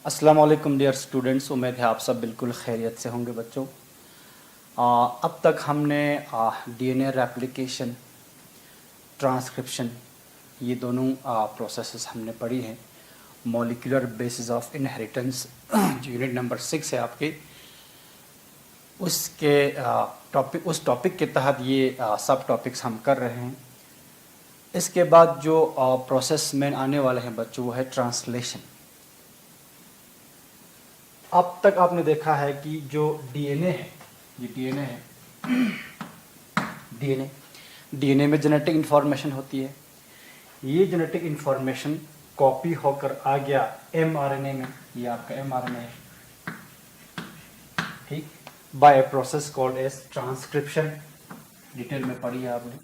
अस्सलाम वालेकुम dear students, उम्मीद है आप सब बिल्कुल खैरियत से होंगे बच्चों। अब तक हमने डीएनए रेप्लिकेशन, ट्रांसक्रिप्शन, ये दोनों प्रोसेसेस हमने पढ़ी हैं। मॉलिक्यूलर बेसिस ऑफ इनहेरिटेंस जो यूनिट नंबर 6 है आपके, उसके उस टॉपिक के तहत ये सब टॉपिक्स हम कर रहे हैं। इसके बाद जो प्रोसेस में आने वाले हैं बच्चों वो है ट्रांसलेशन। अब तक आपने देखा है कि जो डीएनए है, ये डीएनए है, डीएनए में जेनेटिक इंफॉर्मेशन होती है। ये जेनेटिक इंफॉर्मेशन कॉपी होकर आ गया एमआरएनए में, ये आपका एमआरएनए है, ठीक, by a process called as transcription. Detail में पढ़ी है आपने।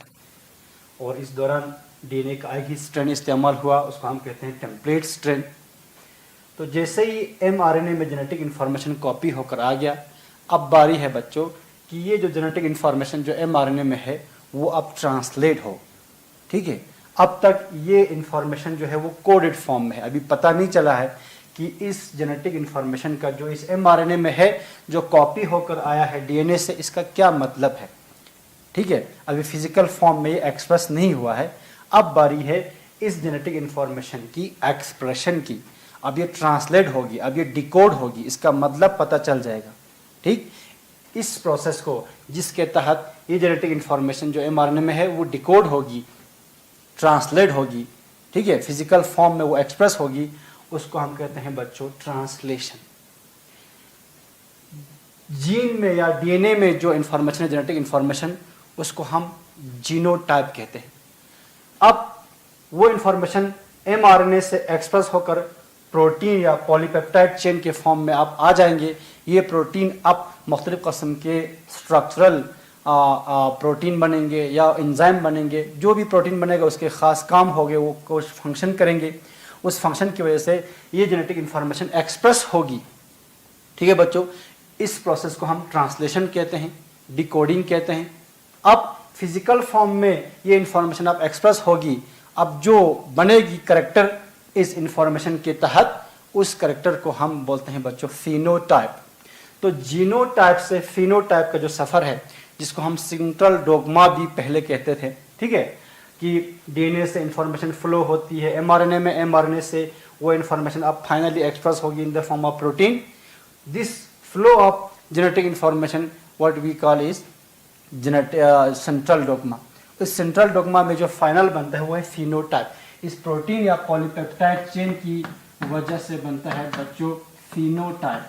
और इस दौरान डीएनए का एक ही स्ट्रेन इस्तेमाल हुआ, उसको हम कहते हैं टेम्पलेट स्ट्रेन। तो जैसे ही एमआरएनए में जेनेटिक इन्फॉर्मेशन कॉपी होकर आ गया, अब बारी है बच्चों कि ये जो जेनेटिक इन्फॉर्मेशन जो एमआरएनए में है वो अब ट्रांसलेट हो। ठीक है, अब तक ये इन्फॉर्मेशन जो है वो कोडेड फॉर्म में है। अभी पता नहीं चला है कि इस जेनेटिक इन्फॉर्मेशन का जो इस एमआरएनए में है, जो कॉपी होकर आया है डीएनए से, इसका क्या मतलब है। ठीक है, अभी फिजिकल फॉर्म में ये एक्सप्रेस नहीं हुआ है। अब बारी है इस जेनेटिक इन्फॉर्मेशन की एक्सप्रेशन की। अब ये ट्रांसलेट होगी, अब ये डिकोड होगी, इसका मतलब पता चल जाएगा। ठीक, इस प्रोसेस को जिसके तहत ये जेनेटिक इन्फॉर्मेशन जो एमआरएनए में है वो डिकोड होगी, ट्रांसलेट होगी, ठीक है, फिजिकल फॉर्म में वो एक्सप्रेस होगी, उसको हम कहते हैं बच्चों ट्रांसलेशन। जीन में या डीएनए में जो इन्फॉर्मेशन है, जेनेटिक इन्फॉर्मेशन, उसको हम जीनोटाइप कहते हैं। अब वो इन्फॉर्मेशन एमआरएनए से एक्सप्रेस होकर प्रोटीन या पॉलीपेप्टाइड चेन के फॉर्म में आप आ जाएंगे। ये प्रोटीन अब मुख्तलिफ किस्म के स्ट्रक्चरल प्रोटीन बनेंगे या एंजाइम बनेंगे। जो भी प्रोटीन बनेगा उसके ख़ास काम होंगे, वो कुछ फंक्शन करेंगे। उस फंक्शन की वजह से ये जेनेटिक इन्फॉर्मेशन एक्सप्रेस होगी। ठीक है बच्चों, इस प्रोसेस को हम ट्रांसलेशन कहते हैं, डिकोडिंग कहते हैं। अब फिजिकल फॉर्म में ये इन्फॉर्मेशन अब एक्सप्रेस होगी। अब जो बनेगी करेक्टर इस इंफॉर्मेशन के तहत, उस करेक्टर को हम बोलते हैं बच्चों फिनोटाइप। तो जीनोटाइप से फिनोटाइप का जो सफ़र है, जिसको हम सेंट्रल डोग्मा भी पहले कहते थे, ठीक है, कि डीएनए से इंफॉर्मेशन फ्लो होती है एमआरएनए में, एमआरएनए से वो इंफॉर्मेशन अब फाइनली एक्सप्रेस होगी in the form of protein. This flow of genetic information what we call is central dogma. इस सेंट्रल डोग्मा में जो फाइनल बनता है वो है फिनोटाइप। इस प्रोटीन या पॉलीपेप्टाइड चेन की वजह से बनता है बच्चों फिनोटाइप।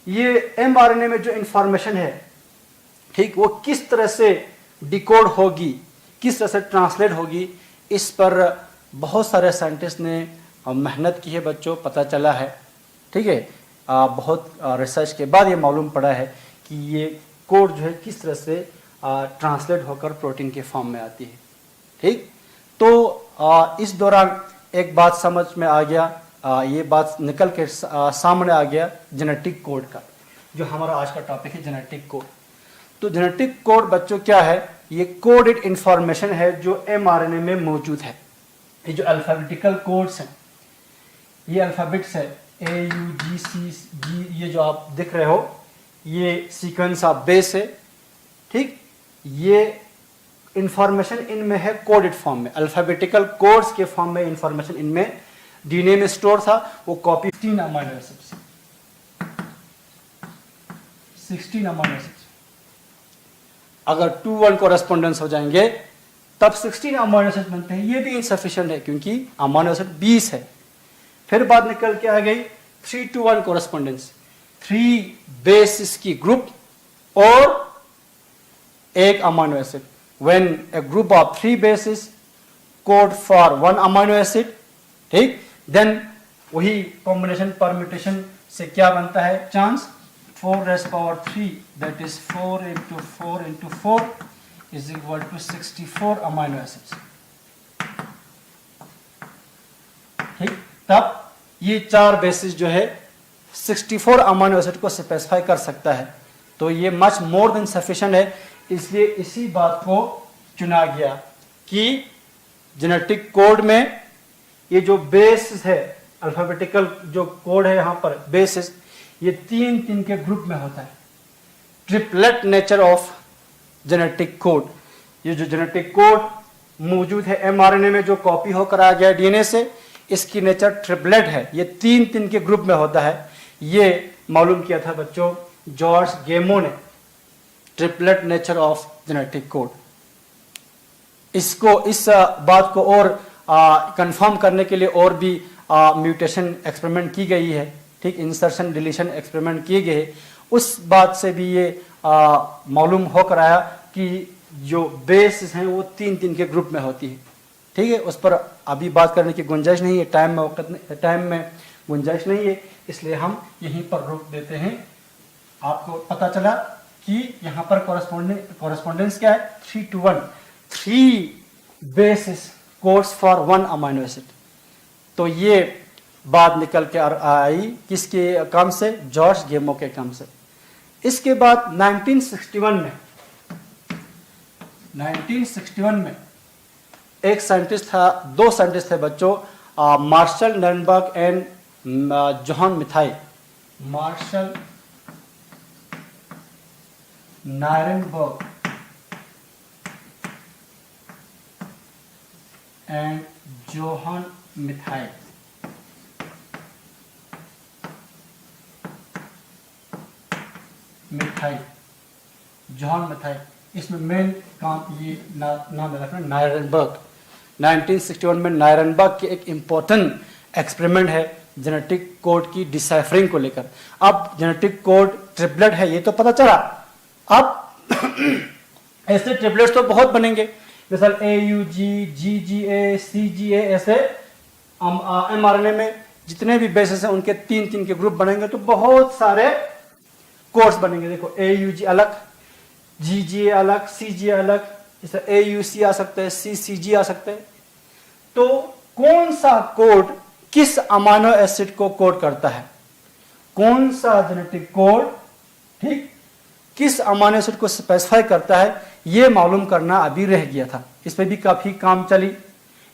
ये एमआरएनए में जो इंफॉर्मेशन है, ठीक, वो किस तरह से डिकोड होगी, किस तरह से ट्रांसलेट होगी, इस पर बहुत सारे साइंटिस्ट ने मेहनत की है बच्चों। पता चला है, ठीक है, बहुत रिसर्च के बाद ये मालूम पड़ा है कि ये कोड जो है किस तरह से ट्रांसलेट होकर प्रोटीन के फॉर्म में आती है। ठीक, तो इस दौरान एक बात समझ में आ गया, ये बात निकल के सामने आ गया जेनेटिक कोड का, जो हमारा आज का टॉपिक है जेनेटिक कोड। तो जेनेटिक कोड बच्चों क्या है? ये कोडेड इंफॉर्मेशन है जो एमआरएनए में मौजूद है। ये जो अल्फाबेटिकल कोड्स हैं, ये अल्फाबेट्स है AUGC, ये जो आप दिख रहे हो, ये सीक्वेंस ऑफ बेस है। ठीक, ये इंफॉर्मेशन इनमें है कोडेड फॉर्म में, अल्फाबेटिकल कोड्स के फॉर्म में इंफॉर्मेशन इनमें डीएनए में स्टोर था। वो copy 16 amino acids, 16 amino acids. अगर 2-1 कोरेस्पोंडेंस हो जाएंगे तब 16 अमीनो एसिड बनते हैं। ये भी इनसफिशिएंट है क्योंकि अमीनो एसिड 20 है। फिर बात निकल के आ गई 3-1 कोरेस्पोंडेंस, 3 बेसिस की ग्रुप और एक amino acid. When a group of 3 bases code for 1 amino acid, ठीक, देन वही कॉम्बिनेशन परम्यूटेशन से क्या बनता है chance, 4⁻³ that is 4 × 4 × 4 is equal to 64 amino acids. ठीक, तब ये 4 बेसिस जो है 64 अमीनो एसिड को स्पेसिफाई कर सकता है। तो ये मच मोर देन सफिशिएंट है, इसलिए इसी बात को चुना गया कि जेनेटिक कोड में ये जो बेस है, अल्फाबेटिकल जो कोड है यहाँ पर बेसिस, ये तीन तीन के ग्रुप में होता है। Triplet nature of genetic code, ये जो जेनेटिक कोड मौजूद है एमआरएनए में जो कॉपी होकर आ गया डीएनए से, इसकी नेचर ट्रिपलेट है, ये तीन तीन के ग्रुप में होता है। ये मालूम किया था बच्चों जॉर्ज गेमो ने, triplet nature of genetic code. इसको इस बात को और कंफर्म करने के लिए और भी म्यूटेशन एक्सपेरिमेंट की गई है, ठीक, इंसर्शन डिलीशन एक्सपेरिमेंट किए गए। उस बात से भी ये मालूम होकर आया कि जो बेस हैं वो तीन तीन के ग्रुप में होती है, ठीक है। उस पर अभी बात करने की गुंजाइश नहीं है, टाइम में गुंजाइश नहीं है, इसलिए हम यहीं पर रोक देते हैं। आपको पता चला कि यहाँ पर कॉरेस्पॉन्डेंस क्या है, 3 to 1, 3 basis codes for 1 amino acid. तो ये बात निकल के आई किसके काम से, जॉर्ज गेमो के काम से। इसके बाद 1961 में एक साइंटिस्ट था, दो साइंटिस्ट थे बच्चों, Marshall Nirenberg and John Matthaei. Marshall Nirenberg and Johann Matthaei. John Matthaei, इसमें मेन काम ये नाम रखना नायरनबर्ग। 1961 में नायरनबर्ग के एक इंपॉर्टेंट एक्सपेरिमेंट है जेनेटिक कोड की डिसाइफरिंग को लेकर। अब जेनेटिक कोड ट्रिपलेट है ये तो पता चला, अब ऐसे ट्रिपलेट्स तो बहुत बनेंगे, जैसे AUG, GGA, CGA, ऐसे mRNA में जितने भी बेसेस हैं उनके तीन तीन के ग्रुप बनेंगे तो बहुत सारे कोड्स बनेंगे। देखो AUG अलग, GGA अलग, CGA अलग, जैसे AUC आ सकते हैं, CCG आ सकते हैं। तो कौन सा कोड किस अमाइनो एसिड को कोड करता है, कौन सा जेनेटिक कोड, ठीक, किस अमाइनो एसिड को स्पेसिफाई करता है, यह मालूम करना अभी रह गया था। इस पर भी काफी काम चली।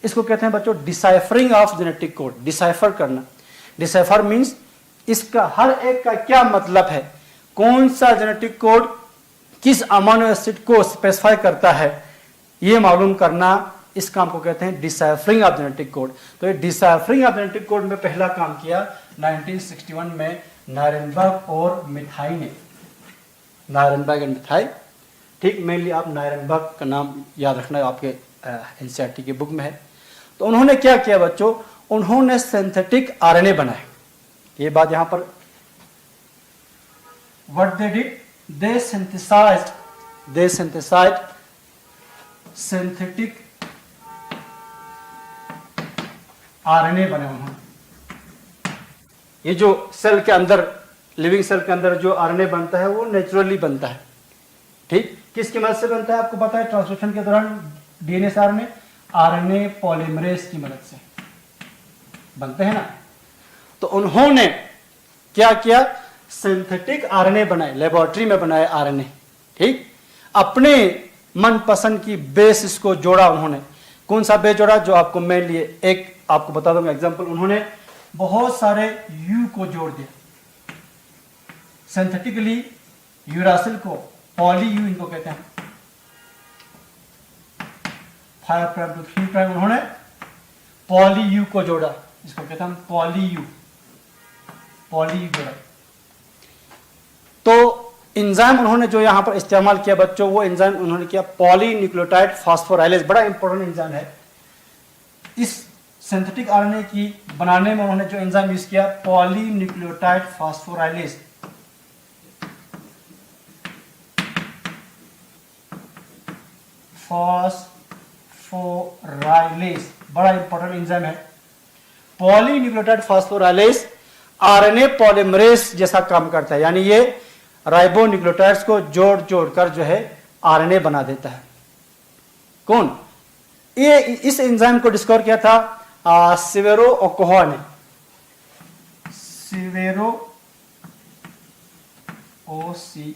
इसको कहते हैं बच्चों deciphering of genetic code, decipher करना। डिसाइफर मींस इसका हर एक का क्या मतलब है, कौन सा जेनेटिक कोड किस अमाइनो एसिड को स्पेसिफाई करता है, यह मालूम करना, इस काम को कहते हैं डिसाइफरिंग ऑफ जेनेटिक कोड। तो ये डिसाइफरिंग ऑफ जेनेटिक कोड में पहला काम किया 1961 में नायरनबर्ग और मिथाई ने। नायरनबर्ग एंड मिथाई, ठीक, मेनली आप नायरनबर्ग का नाम याद रखना, आपके एनसीईआरटी की बुक में है। तो उन्होंने क्या किया बच्चों, उन्होंने सिंथेटिक आरएनए बनाए। ये बात यहां पर what they did, they synthesised synthetic RNA बने उन्होंने। ये जो सेल के अंदर, लिविंग सेल के अंदर जो आरएनए बनता है वो नेचुरली बनता है, ठीक, किसकी मदद से बनता है आपको पता है, ट्रांसक्रिप्शन के दौरान डीएनए से आरएनए पॉलीमरेज की मदद से बनते हैं ना। तो उन्होंने क्या किया, सिंथेटिक आरएनए बनाए, लेबोरेटरी में बनाए आरएनए, ठीक, अपने मनपसंद की बेस इसको जोड़ा उन्होंने। कौन सा बेस जोड़ा, जो आपको मैं लिए एक आपको बता दूंगा एग्जांपल, उन्होंने बहुत सारे यू को जोड़ दिया सिंथेटिकली, यूरासिल को, पॉली यू इनको कहते हैं, 5 प्राइम टू 3 प्राइम, उन्होंने पॉली यू को जोड़ा, इसको कहते हैं पॉली यू जोड़ा। तो एंजाइम उन्होंने जो यहां पर इस्तेमाल किया बच्चों, वो एंजाइम उन्होंने किया पॉलीन्यूक्लियोटाइड फास्फोराइलेज, बड़ा इंपॉर्टेंट एंजाइम है। इस सिंथेटिक आरएनए की बनाने में उन्होंने जो एंजाइम यूज किया, पॉलीन्यूक्लियोटाइड फास्फोराइलेज। फास्फोराइलेज बड़ा इंपॉर्टेंट एंजाइम है। पॉलीन्यूक्लियोटाइड फास्फोराइलेज आरएनए पॉलीमरेज जैसा काम करता है, यानी ये राइबोन्यूक्लियोटाइड्स को जोड़ जोड़ कर जो है आरएनए बना देता है। कौन, ये इस एंजाइम को डिस्कवर किया था सिवेरो ओकोहा ने, सिवेरो OCHOA,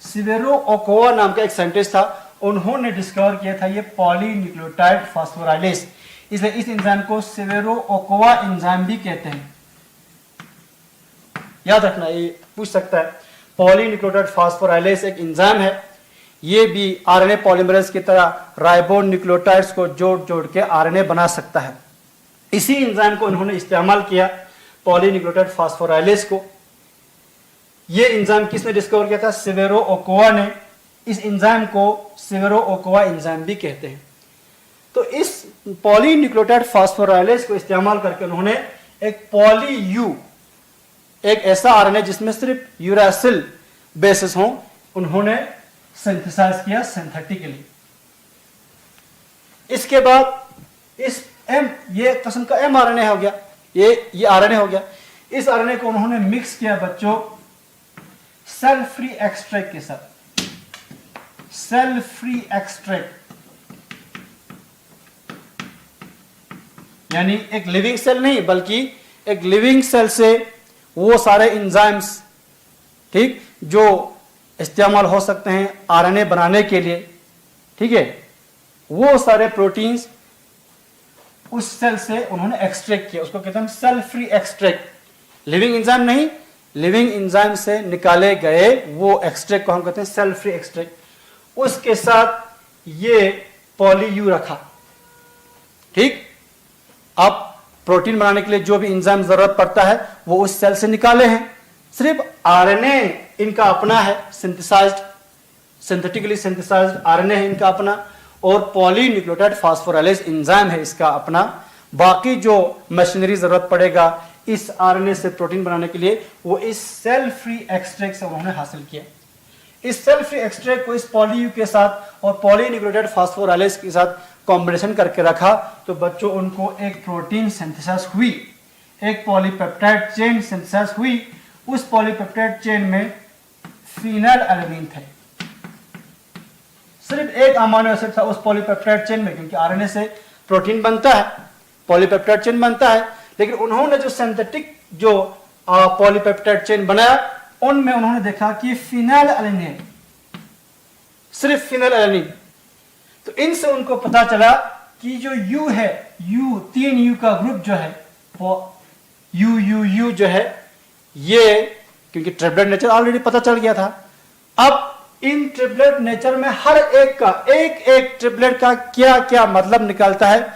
सिवेरो ओकोवा नाम का एक साइंटिस्ट था, उन्होंने डिस्कवर किया था ये पॉलीन्यूक्लियोटाइड फास्फोराइलेज, इसलिए इस एंजाइम को सिवेरो ओकोवा एंजाइम भी कहते हैं। याद रखना, ये पूछ सकता है। पॉलीन्यूक्लियोटाइड फास्फोराइलेज एक एंजाइम है, ये भी आरएनए पॉलीमरेज की तरह राइबो न्यूक्लियोटाइड्स को जोड़ जोड़ के आरएनए बना सकता है। इसी एंजाइम को उन्होंने इस्तेमाल किया, पॉलीन्यूक्लियोटाइड फास्फोराइलेज को। ये एंजाइम किसने डिस्कवर किया था? सिवेरो ओकोवा ने। इस एंजाइम को सिवेरो ओकोवा एंजाइम भी कहते हैं। तो इस पॉलीन्यूक्लियोटाइड फास्फोराइलेज को इस्तेमाल करके उन्होंने एक पॉली यू, एक ऐसा आरएनए जिसमें सिर्फ यूरासिल बेसिस हों, उन्होंने सिंथेसाइज किया सिंथेटिकली। इसके बाद इस ये किस्म का एमआरएनए हो गया, ये आरएनए हो गया। इस आरएनए को उन्होंने मिक्स किया बच्चों सेल फ्री एक्सट्रैक्ट के साथ। सेल फ्री एक्सट्रैक्ट यानी एक लिविंग सेल नहीं, बल्कि एक लिविंग सेल से वो सारे एंजाइम्स, ठीक, जो इस्तेमाल हो सकते हैं आरएनए बनाने के लिए, ठीक है, वो सारे प्रोटीन्स उस सेल से उन्होंने एक्सट्रैक्ट किया। उसको कहते हैं cell free extract. Living enzyme नहीं, लिविंग एंजाइम से निकाले गए वो एक्सट्रैक्ट को हम कहते हैं सेल फ्री एक्सट्रैक्ट। उसके साथ ये पॉली यू रखा, ठीक। अब प्रोटीन बनाने के लिए जो भी एंजाइम जरूरत पड़ता है वो उस सेल से निकाले हैं। सिर्फ आरएनए इनका अपना है, सिंथेसाइज्ड, सिंथेटिकली सिंथेसाइज्ड आरएनए है इनका अपना, और पॉलीन्यूक्लियोटाइड फास्फोराइलेज एंजाइम है इसका अपना। बाकी जो मशीनरी जरूरत पड़ेगा इस आरएनए से प्रोटीन बनाने के लिए वो इस सेल फ्री एक्सट्रैक्ट से उन्होंने हासिल किया। इस सेल फ्री एक्सट्रैक्ट को इस पॉली यू के साथ और पॉलीन्यूक्लियोटाइड फास्फोराइलेज के साथ कॉम्बिनेशन करके रखा, तो बच्चों उनको एक प्रोटीन सिंथेसाइज हुई, एक पॉलीपेप्टाइड चेन सिंथेसाइज हुई। उस पॉलीपेप्टाइड चेन में फिनाइल एलानिन थे, सिर्फ एक अमीनो एसिड था उस पॉलीपेप्टाइड चेन में, क्योंकि आरएनए से प्रोटीन बनता है, पॉलीपेप्टाइड चेन बनता है। लेकिन उन्होंने जो सिंथेटिक जो पॉलीपेप्टाइड चेन बनाया उनमें उन्होंने देखा कि फिनाइल एलानिन, सिर्फ फिनाइल एलानिन। तो इनसे उनको पता चला कि जो यू है, यू, 3 यू का ग्रुप जो है, यू जो है, ये क्योंकि ट्रिपलेट नेचर ऑलरेडी पता चल गया था। अब इन ट्रिपलेट नेचर में हर एक का, एक ट्रिपलेट का क्या क्या मतलब निकलता है,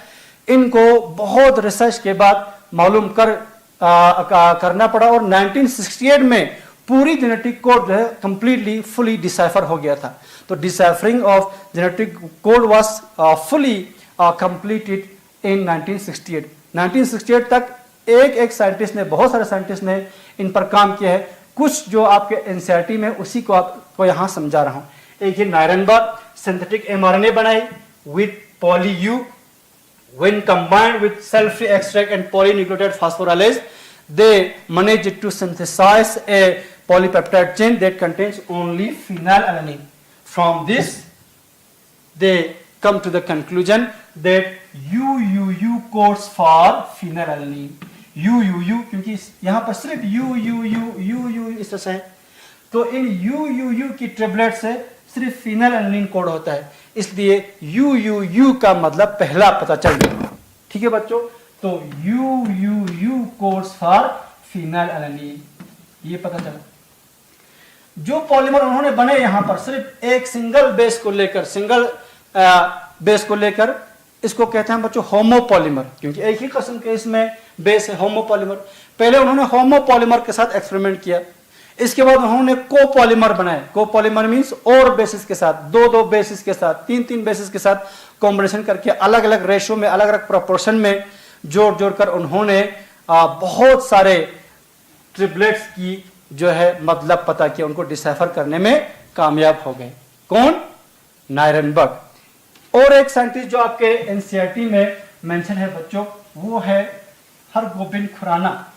इनको बहुत रिसर्च के बाद मालूम करना पड़ा। और 1968 में पूरी जेनेटिक कोड जो है कंप्लीटली फुली डिसाइफर हो गया था। तो deciphering of genetic code was fully completed in 1968। 1968 तक एक साइंटिस्ट ने, बहुत सारे साइंटिस्ट ने इन पर काम किया है। कुछ जो आपके एनसीईआरटी में उसी को आपको यहां समझा रहा हूं। एक ही नायरनबर्ग सिंथेटिक एमआरएनए बनाई with poly you, when combined with cell-free extract and polynucleotide phosphorylase, they managed to synthesize a polypeptide chain that contains only phenylalanine. From this, they come to the conclusion that UUU codes for phenylalanine. UUU क्योंकि यहाँ पर सिर्फ UUU इस तरह से है, तो इन UUU की ट्रिपलेट से सिर्फ फिनाइलएलानिन कोड होता है, इसलिए UUU का मतलब पहला पता चल गया। ठीक है बच्चों, तो UUU कोड्स फॉर फिनाइलएलानिन, ये पता चला। जो पॉलीमर उन्होंने बने यहां पर सिर्फ एक सिंगल बेस को लेकर, इसको कहते हैं बच्चों होमोपॉलीमर, क्योंकि एक ही किस्म के इसमें बेस है, होमोपॉलीमर। पहले उन्होंने होमोपॉलीमर के साथ एक्सपेरिमेंट किया, इसके बाद उन्होंने कोपॉलीमर बनाए। कोपॉलीमर मींस और बेसिस के साथ, दो बेसिस के साथ, तीन बेसिस के साथ कॉम्बिनेशन करके अलग अलग रेशियो में, अलग अलग प्रोपोर्शन में जोड़ कर उन्होंने बहुत सारे ट्रिपलेट्स की जो है मतलब पता किया, उनको डिसाइफर करने में कामयाब हो गए। कौन? नायरनबर्ग। और एक साइंटिस्ट जो आपके एनसीईआरटी में मेंशन है बच्चों, वो है हरगोबिंद खुराना।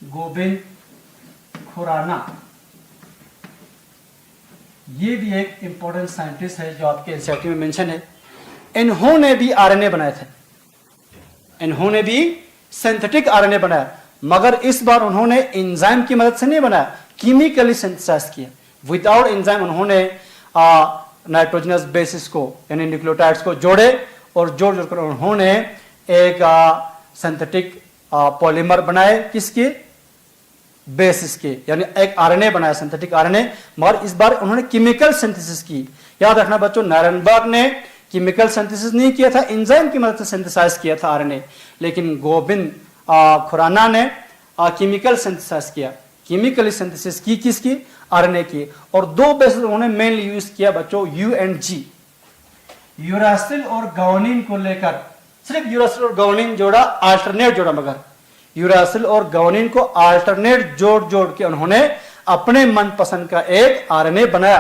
गोबिंद खुराना, ये भी एक इंपॉर्टेंट साइंटिस्ट है जो आपके एनसीईआरटी में मेंशन है। इन्होंने भी आरएनए बनाए थे, इन्होंने भी सिंथेटिक आरएनए बनाया, मगर इस बार उन्होंने एंजाइम की मदद से नहीं बनाया, केमिकली सिंथेसाइज किया। विदाउट एंजाइम उन्होंने नाइट्रोजनस बेसिस को यानी न्यूक्लियोटाइड्स को जोड़े और जोड़ जोड़कर उन्होंने एक सिंथेटिक पॉलीमर बनाए, किसके बेसिस के, यानी एक आरएनए बनाया, सिंथेटिक आरएनए, मगर इस बार उन्होंने केमिकल सिंथेसिस की। याद रखना बच्चों, नायरनबर्ग ने केमिकल सिंथेसिस नहीं किया था, एंजाइम की मदद से सिंथेसाइज किया था आरएनए, लेकिन गोविंद खुराना ने केमिकल सिंथेसाइज किया, केमिकली सिंथेसिस की, किसकी, आरएनए की। और दो बेसिस उन्होंने मेनली यूज किया बच्चों, यू एंड जी, यूरासिल और गाउनिन को लेकर, सिर्फ यूरासिल और गाउनिन जोड़ा, अल्टरनेट जोड़ा, मगर यूरासिल और गाउनिन को अल्टरनेट जोड़ जोड़ के उन्होंने अपने मनपसंद का एक आरएनए बनाया,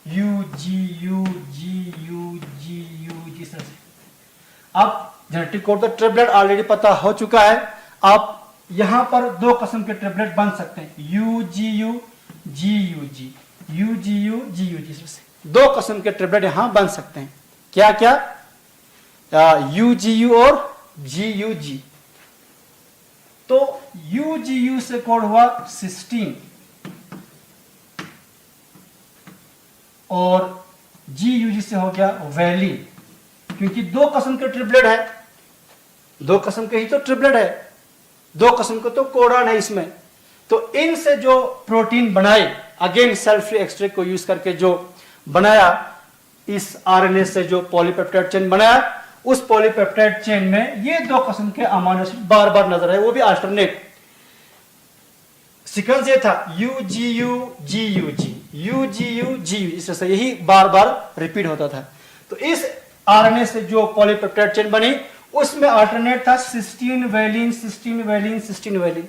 U G U G U G U G. अब जेनेटिक कोड का ट्रिपलेट ऑलरेडी पता हो चुका है। आप यहां पर दो किस्म के ट्रिपलेट बन सकते हैं, U G U G U G, U G U G U G. दो किस्म के ट्रिपलेट यहां बन सकते हैं, क्या क्या, यू जी यू और जी यू जी। तो यू जी यू से कोड हुआ सिस्टीन और जी यू जी से हो गया वैलिन, क्योंकि दो किस्म के ट्रिपलेट है, दो किस्म के ही तो ट्रिपलेट है, दो किस्म के तो कोडान है इसमें। तो इनसे जो प्रोटीन बनाए, अगेन सेल फ्री एक्सट्रैक्ट को यूज करके जो बनाया, इस आरएनए से जो पॉलीपेप्टाइड चेन बनाया, उस पॉलीपेप्टाइड चेन में ये दो किस्म के अमीनो एसिड बार बार नजर आए, वो भी अल्टरनेट। सीक्वेंस ये था U G U G U G, U G U G U, इस तरह से यही बार बार रिपीट होता था। तो इस आरएनए से जो पॉलीपेप्टाइड चेन बनी, उसमें अल्टरनेट था cysteine valine, cysteine valine, cysteine valine.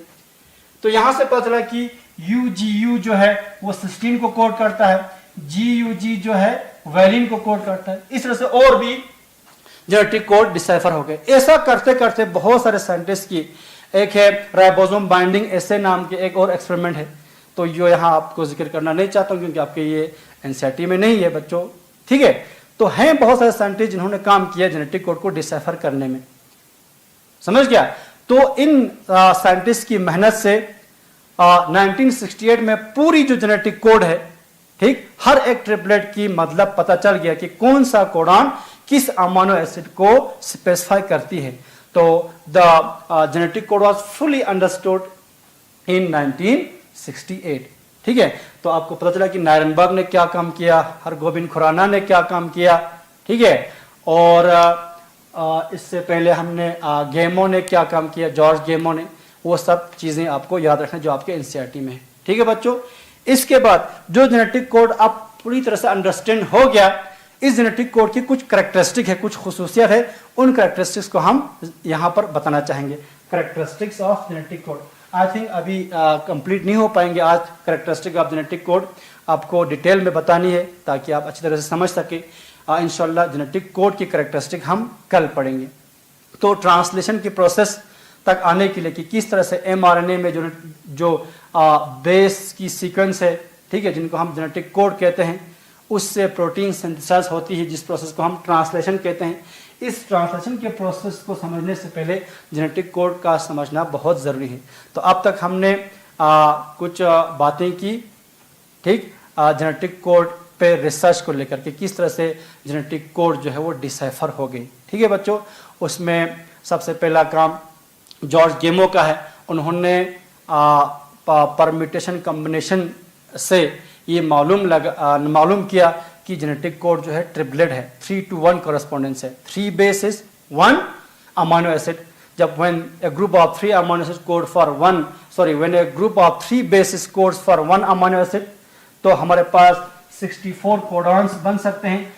तो यहां से पता चला कि यू जी यू जो है वो सिस्टीन को कोड करता है, जी यू जी जो है वैलिन को कोड करता है। इस तरह से और भी जेनेटिक कोड डिसाइफर हो गए। ऐसा करते करते बहुत सारे साइंटिस्ट की, एक है राइबोसोम बाइंडिंग एसे नाम के एक और एक्सपेरिमेंट है, तो जो यहाँ आपको जिक्र करना नहीं चाहता हूँ क्योंकि आपके ये एनसीईआरटी में नहीं है बच्चों, ठीक है। तो हैं बहुत सारे साइंटिस्ट जिन्होंने काम किया जेनेटिक कोड को डिसाइफर करने में, समझ गया। तो इन साइंटिस्ट की मेहनत से 1968 में पूरी जो जेनेटिक कोड है, ठीक, हर एक ट्रिपलेट की मतलब पता चल गया कि कौन सा कोडान किस अमीनो एसिड को स्पेसिफाई करती है। तो the genetic code was fully understood in 1968, ठीक है। तो आपको पता चला कि नायरनबर्ग ने क्या काम किया, हरगोबिंद खुराना ने क्या काम किया, ठीक है। और इससे पहले हमने गेमो ने क्या काम किया, जॉर्ज गेमो ने, वो सब चीजें आपको याद रखना जो आपके एनसीईआरटी में है, ठीक है बच्चों। इसके बाद जो जेनेटिक कोड आप पूरी तरह से अंडरस्टैंड हो गया, इस जेनेटिक कोड की कुछ करैक्टरिस्टिक है, कुछ खुसूसियत है, उन करैक्टरिस्टिक्स को हम यहां पर बताना चाहेंगे। Characteristics of genetic code I think अभी कंप्लीट नहीं हो पाएंगे आज। करैक्टरिस्टिक ऑफ जेनेटिक कोड आपको डिटेल में बतानी है ताकि आप अच्छी तरह से समझ सके। इंशाल्लाह जेनेटिक कोड की करैक्टरिस्टिक हम कल पढ़ेंगे। तो ट्रांसलेशन की प्रोसेस तक आने के लिए कि किस तरह से एमआरएनए में जो बेस की सीक्वेंस है, ठीक है, जिनको हम जेनेटिक कोड कहते हैं, उससे प्रोटीन सिंथेसाइज होती है, जिस प्रोसेस को हम ट्रांसलेशन कहते हैं। इस ट्रांसलेशन के प्रोसेस को समझने से पहले जेनेटिक कोड का समझना बहुत ज़रूरी है। तो अब तक हमने कुछ बातें की, ठीक, जेनेटिक कोड पे रिसर्च को लेकर के किस तरह से जेनेटिक कोड जो है वो डिसाइफर हो गई, ठीक है बच्चों। उसमें सबसे पहला काम जॉर्ज गेमो का है। उन्होंने परम्यूटेशन कॉम्बिनेशन से ये मालूम किया कि जेनेटिक कोड जो है ट्रिपलेट है, 3-to-1 कॉरेस्पॉन्डेंस है, 3 बेसिस 1 अमीनो एसिड। जब when a group of 3 amino acids code for when a group of 3 bases codes for 1 amino acid, तो हमारे पास 64 कोडॉन्स बन सकते हैं,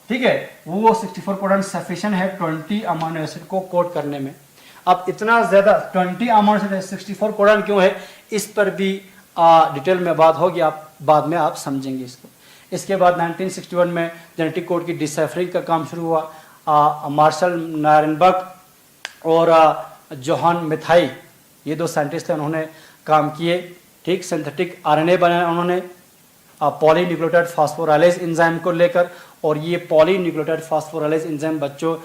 ठीक है। वो 64 कोडॉन्स सफिशिएंट है 20 अमीनो एसिड को कोड करने में। अब इतना ज्यादा 20 अमीनो एसिड है, 64 कोडॉन क्यों है, इस पर भी डिटेल में बात होगी, आप बाद में आप समझेंगे इसको। इसके बाद 1961 में जेनेटिक कोड की डिसाइफरिंग का काम शुरू हुआ। मार्शल नायरनबर्ग और जोहान मिथाई, ये दो साइंटिस्ट थे, उन्होंने काम किए, ठीक। सिंथेटिक आरएनए बनाया उन्होंने पॉलीन्यूक्लियोटाइड फास्फोराइलेज एंजाइम को लेकर, और ये पॉलीन्यूक्लियोटाइड फास्फोराइलेज एंजाइम बच्चों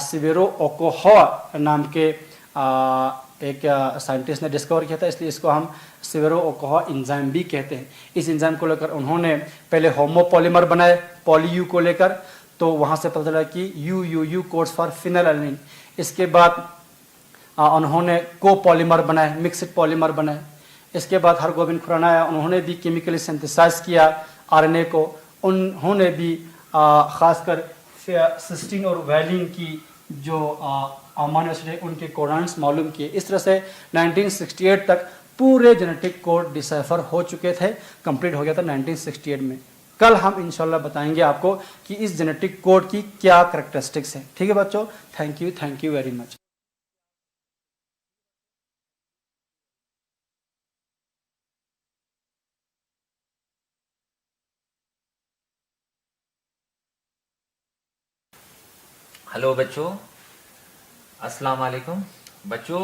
सिवेरो ओकोहोआ नाम के एक साइंटिस्ट ने डिस्कवर किया था, इसलिए इसको हम सेवेरो ओकोहा इंजाइम भी कहते हैं। इस इंजाइम को लेकर उन्होंने पहले होमोपॉलीमर बनाए पॉलीयू को लेकर, तो वहाँ से पता चला कि यू कोड्स फॉर फिनाइलएलानाइन। इसके बाद उन्होंने कोपॉलीमर बनाए, मिक्सड पॉलीमर बनाए। इसके बाद हरगोबिंद खुराना आया, उन्होंने भी केमिकली सिंथेसाइज किया आरएनए को। उन्होंने भी खासकर सिस्टीन और वैलिन की जो अमीनो एसिड है उनके कोडान्स मालूम किए। इस तरह से 1968 तक पूरे जेनेटिक कोड डिसाइफर हो चुके थे, कंप्लीट हो गया था 1968 में। कल हम इंशाल्लाह बताएंगे आपको कि इस जेनेटिक कोड की क्या कैरेक्टरिस्टिक्स हैं। ठीक है बच्चों, thank you very much. Hello बच्चों, अस्सलाम वालेकुम बच्चों।